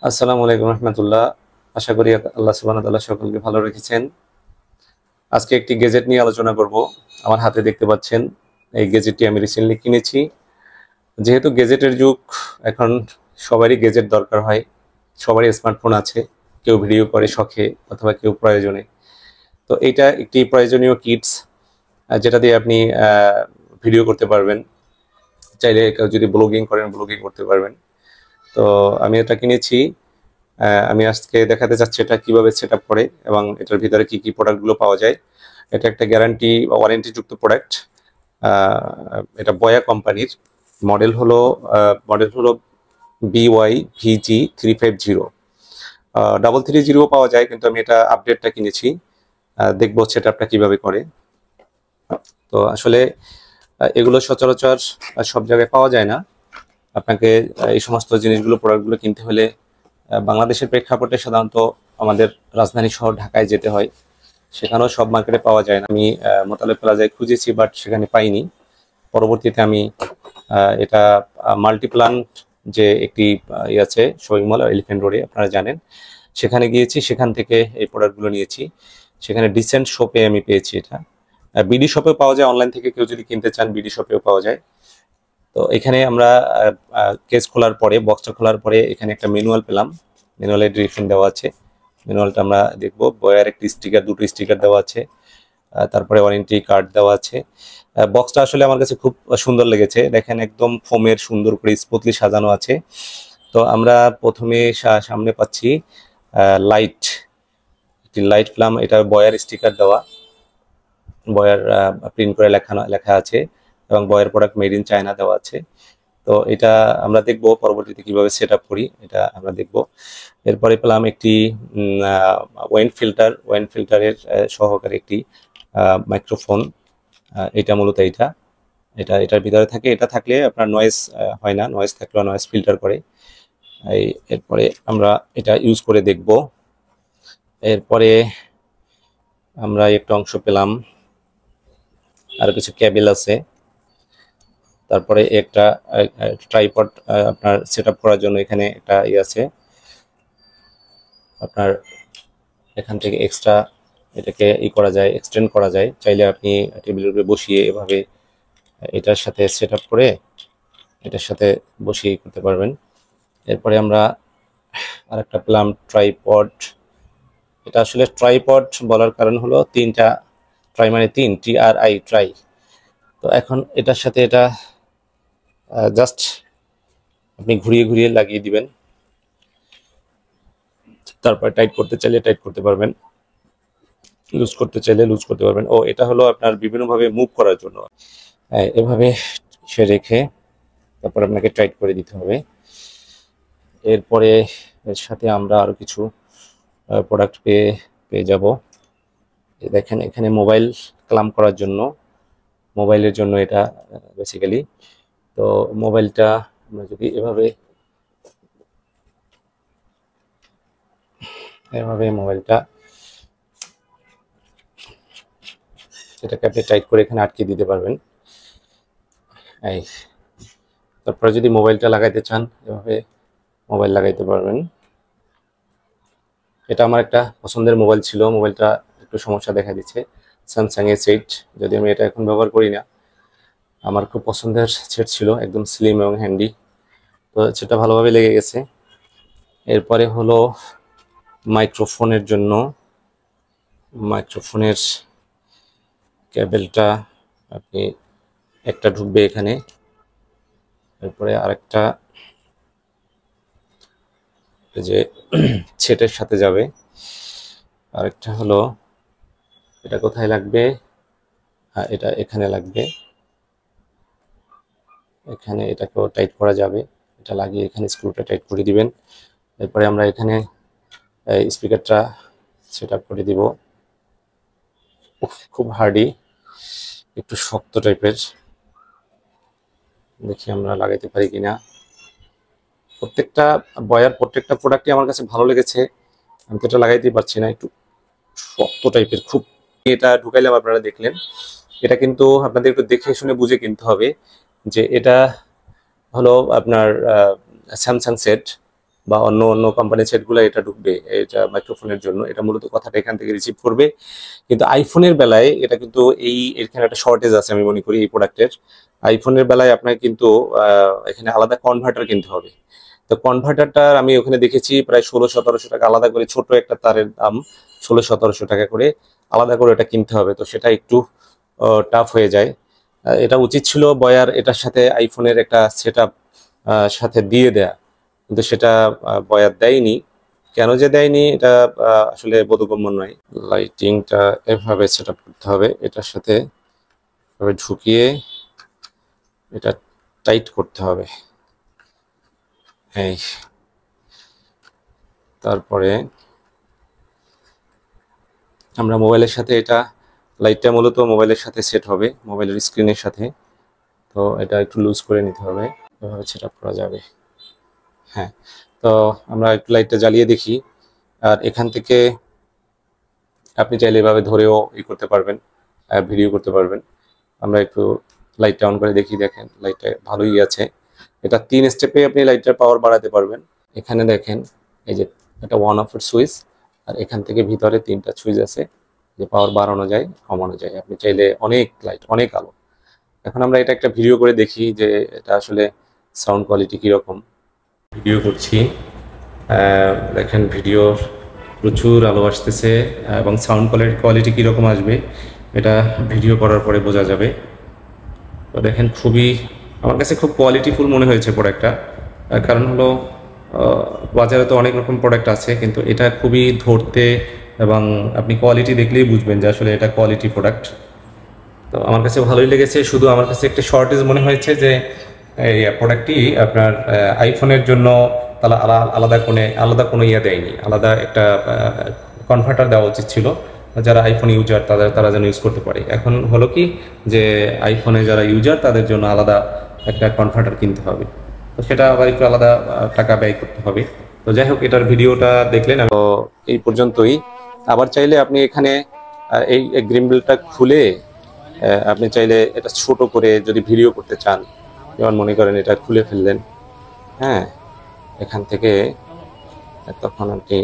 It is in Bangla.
আসসালামু আলাইকুম রহমতুল্লাহ। আশা করি আল্লাহ সুবহানাহু ওয়া তাআলা সকলকে ভালো রেখেছেন। আজকে একটি গেজেট নিয়ে আলোচনা করব। আমার হাতে দেখতে পাচ্ছেন এই গেজেটটি আমি রিসেন্টলি কিনেছি। যেহেতু গেজেটের যুগ, এখন সবারই গেজেট দরকার হয়, সবারই স্মার্টফোন আছে, কেউ ভিডিও করে শখে অথবা কেউ প্রয়োজনে। তো এটা একটি প্রয়োজনীয় কিটস, যেটা দিয়ে আপনি ভিডিও করতে পারবেন, চাইলে কেউ যদি ব্লগিং করেন ব্লগিং করতে পারবেন। তো আমি এটা কিনেছি। আমি আজকে দেখাতে চাচ্ছি এটা কিভাবে সেট আপ করে এবং এটার ভিতরে কি কি প্রোডাক্টগুলো পাওয়া যায়। এটা একটা গ্যারান্টি বা ওয়ারেন্টি যুক্ত প্রোডাক্ট। এটা বয়া কোম্পানির। মডেল হলো মডেল হলো BY VG350। 330 পাওয়া যায়, কিন্তু আমি এটা আপডেটটা কিনেছি। দেখবো সেট আপটা কিভাবে করে। তো আসলে এগুলো সচরাচর সব জায়গায় পাওয়া যায় না। আপনাকে এই সমস্ত জিনিসগুলো প্রোডাক্টগুলো কিনতে হলে বাংলাদেশের প্রেক্ষাপটে সাধারণত আমাদের রাজধানী শহর ঢাকায় যেতে হয়। সেখানেও সব মার্কেটে পাওয়া যায় না। আমি মোতালেব প্লাজায় খুঁজেছি, বাট সেখানে পাইনি। পরবর্তীতে আমি এটা মাল্টিপ্লান যে একটি আছে শপিং মল এলিফ্যান্ট রোডে, আপনারা জানেন, সেখানে গিয়েছি। সেখান থেকে এই প্রোডাক্টগুলো নিয়েছি। সেখানে ডিসেন্ট শপে আমি পেয়েছি এটা। বিডি শপেও পাওয়া যায়, অনলাইন থেকে কেউ যদি কিনতে চান বিডি শপেও পাওয়া যায়। তো এখানে আমরা কেস খোলার পরে, বক্সটা খোলার পরে এখানে একটা ম্যানুয়াল পেলাম। ম্যানুয়ালের ডিরেকশন দেওয়া আছে। ম্যানুয়ালটা আমরা দেখবো। বয়ার একটি স্টিকার, দুটো স্টিকার দেওয়া আছে। তারপরে ওয়ারেন্টি কার্ড দেওয়া আছে। বক্সটা আসলে আমার কাছে খুব সুন্দর লেগেছে। দেখেন, একদম ফোমের সুন্দর করে স্মুথলি সাজানো আছে। তো আমরা প্রথমে সামনে পাচ্ছি লাইট, একটি লাইট পেলাম। এটা বয়ার স্টিকার দেওয়া, বয়ার প্রিন্ট করে লেখা আছে, এবং বয়ার প্রোডাক্ট মেড ইন চায়না দেওয়া আছে। তো এটা আমরা দেখব পরবর্তীতে কিভাবে সেট আপ করি, এটা আমরা দেখব। এরপরে পেলাম একটি ওয়াইন ফিল্টারের সহকারে একটি মাইক্রোফোন। এটা মূলত এটার ভিতরে থাকে। এটা থাকলে আপনার নয়েজ হয় না, নয়েজ থাকলেও নয়েজ ফিল্টার করে। এরপরে আমরা এটা ইউজ করে দেখব। এরপরে আমরা একটা অংশ পেলাম, আর কিছু কেবল আছে। তারপরে একটা ট্রাইপড আপনার সেট আপ করার জন্য এখানে একটা আছে। আপনার এখান থেকে এক্সট্রা এটাকে করা যায়, এক্সটেন্ড করা যায়। চাইলে আপনি টেবিলের উপরে বসিয়ে এভাবে এটার সাথে সেট আপ করে এটার সাথে বসিয়ে করতে পারবেন। এরপরে আমরা আরেকটা পেলাম ট্রাইপড। এটা আসলে ট্রাইপড বলার কারণ হলো তিনটা, ট্রাই মানে তিন, TRI, ট্রাই। তো এখন এটার সাথে এটা জাস্ট আপনি ঘুরিয়ে ঘুরিয়ে লাগিয়ে দিবেন। তারপর টাইট করতে চাইলে টাইট করতে পারবেন, লুজ করতে চাইলে লুজ করতে পারবেন। ও এটা হলো আপনার বিভিন্নভাবে মুভ করার জন্য। এভাবে সে রেখে তারপর আপনাকে টাইট করে দিতে হবে। এরপরে এর সাথে আমরা আরো কিছু প্রোডাক্ট পেয়ে যাব। দেখেন, এখানে মোবাইল ক্লাম করার জন্য, মোবাইলের জন্য এটা বেসিক্যালি। তো মোবাইলটা আমরা যদি এভাবে মোবাইলটা এটাকে আপনি টাইট করে এখানে আটকে দিতে পারবেন। এই তারপরে যদি মোবাইলটা লাগাইতে চান, এভাবে মোবাইল লাগাইতে পারবেন। এটা আমার একটা পছন্দের মোবাইল ছিল, মোবাইলটা একটু সমস্যা দেখা দিচ্ছে। স্যামসাং A8, যদি আমি এটা এখন ব্যবহার করি না। আমার খুব পছন্দের সেট ছিল, একদম স্লিম এবং হ্যান্ডি। তো সেটা ভালোভাবে লেগে গেছে। এরপরে হলো মাইক্রোফোনের জন্য, মাইক্রোফোনের কেবলটা আপনি একটা ঢুকবে এখানে, এরপরে আরেকটা যে সেটের সাথে যাবে। আরেকটা হলো এটা কোথায় লাগবে, হ্যাঁ এটা এখানে লাগবে। এখানে এটাকেও টাইট করা যাবে, এটা লাগিয়ে এখানে স্ক্রুটা টাইট করে দিবেন। এরপরে আমরা এখানে স্পিকারটা সেট আপ করে দিব। খুব হার্ডি, একটু শক্ত টাইপের। দেখি আমরা লাগাইতে পারি কিনা। প্রত্যেকটা প্রোডাক্টই আমার কাছে ভালো লেগেছে। আমি তো এটা লাগাইতেই পারছি না, একটু শক্ত টাইপের খুব। এটা ঢুকাইলাম, আপনারা দেখলেন। এটা কিন্তু আপনাদের একটু দেখে শুনে বুঝে কিনতে হবে যে এটা হলো আপনার স্যামসাং সেট, বা অন্য অন্য কোম্পানির সেটগুলো এটা ঢুকবে, এটা মাইক্রোফোনের জন্য, এটা মূলত কথাটা এখান থেকে রিসিভ করবে। কিন্তু আইফোনের বেলায় এটা কিন্তু এখানে একটা শর্টেজ আছে আমি মনে করি এই প্রোডাক্টের। আইফোনের বেলায় আপনাকে কিন্তু এখানে আলাদা কনভার্টার কিনতে হবে। তো কনভার্টারটা আমি ওখানে দেখেছি প্রায় 1600-1700 টাকা আলাদা করে, ছোট একটা তারের দাম 1600-1700 টাকা করে আলাদা করে এটা কিনতে হবে। তো সেটা একটু টাফ হয়ে যায়। এটা উচিত ছিল বয়ার এটার সাথে আইফোনের একটা সেট আপ সাথে দিয়ে দেয়া, কিন্তু সেটা বয়ার দেয়নি। কেন যে দেয়নি এটা আসলে বোধগম্য নয়। লাইটিংটা এভাবে সেট আপ করতে হবে, এটার সাথে এভাবে ঢুকিয়ে এটা টাইট করতে হবে। এই তারপরে আমরা মোবাইলের সাথে এটা, লাইটটা মূলত মোবাইলের সাথে সেট হবে, মোবাইলের স্ক্রিনের সাথে। তো এটা একটু লুজ করে নিতে হবে, এভাবে সেট আপ করা যাবে। হ্যাঁ, তো আমরা একটু লাইটটা জ্বালিয়ে দেখি। আর এখান থেকে আপনি চাইলে এভাবে ধরেও করতে পারবেন, ভিডিও করতে পারবেন। আমরা একটু লাইটটা অন করে দেখি। দেখেন লাইটটা ভালোই আছে। এটা 3 স্টেপে আপনি লাইটটার পাওয়ার বাড়াতে পারবেন। এখানে দেখেন এই যে এটা অন অফ এর সুইচ, আর এখান থেকে ভিতরে 3টা সুইচ আছে, যে পাওয়ার বাড়ানো যায় কমানো যায়। আপনি চাইলে অনেক লাইট, অনেক আলো। এখন আমরা এটা একটা ভিডিও করে দেখি যে এটা আসলে সাউন্ড কোয়ালিটি কীরকম। ভিডিও করছি, দেখেন ভিডিওর প্রচুর আলো আসতেছে, এবং সাউন্ড কোয়ালিটি কীরকম আসবে এটা ভিডিও করার পরে বোঝা যাবে। তো দেখেন খুবই, আমার কাছে খুব কোয়ালিটিফুল মনে হয়েছে প্রোডাক্টটা। কারণ হলো বাজারে তো অনেক রকম প্রোডাক্ট আছে, কিন্তু এটা খুবই ধরতে, এবং আপনি কোয়ালিটি দেখলেই বুঝবেন যে আসলে এটা কোয়ালিটি প্রোডাক্ট। তো আমার কাছে ভালোই লেগেছে। শুধু আমার কাছে একটা শর্টেজ মনে হয়েছে যে এই প্রোডাক্টটি আপনার আইফোনের জন্য তাহলে আলাদা কোনো ইয়ে দেয়নি, আলাদা একটা কনভার্টার দেওয়া উচিত ছিল, যারা আইফোন ইউজার তারা যেন ইউজ করতে পারে। এখন হলো কি যে আইফোনে যারা ইউজার তাদের জন্য আলাদা একটা কনভার্টার কিনতে হবে, তো সেটা আবার একটু আলাদা টাকা ব্যয় করতে হবে। তো যাই হোক, এটার ভিডিওটা দেখলেন। তো এই পর্যন্তই। আবার চাইলে আপনি এখানে এই গ্রিম্বলটা খুলে আপনি চাইলে এটা ছোট করে যদি ভিডিও করতে চান, যেমন মনে করেন এটা খুলে ফেললেন, হ্যাঁ, এখান থেকে তখন আপনি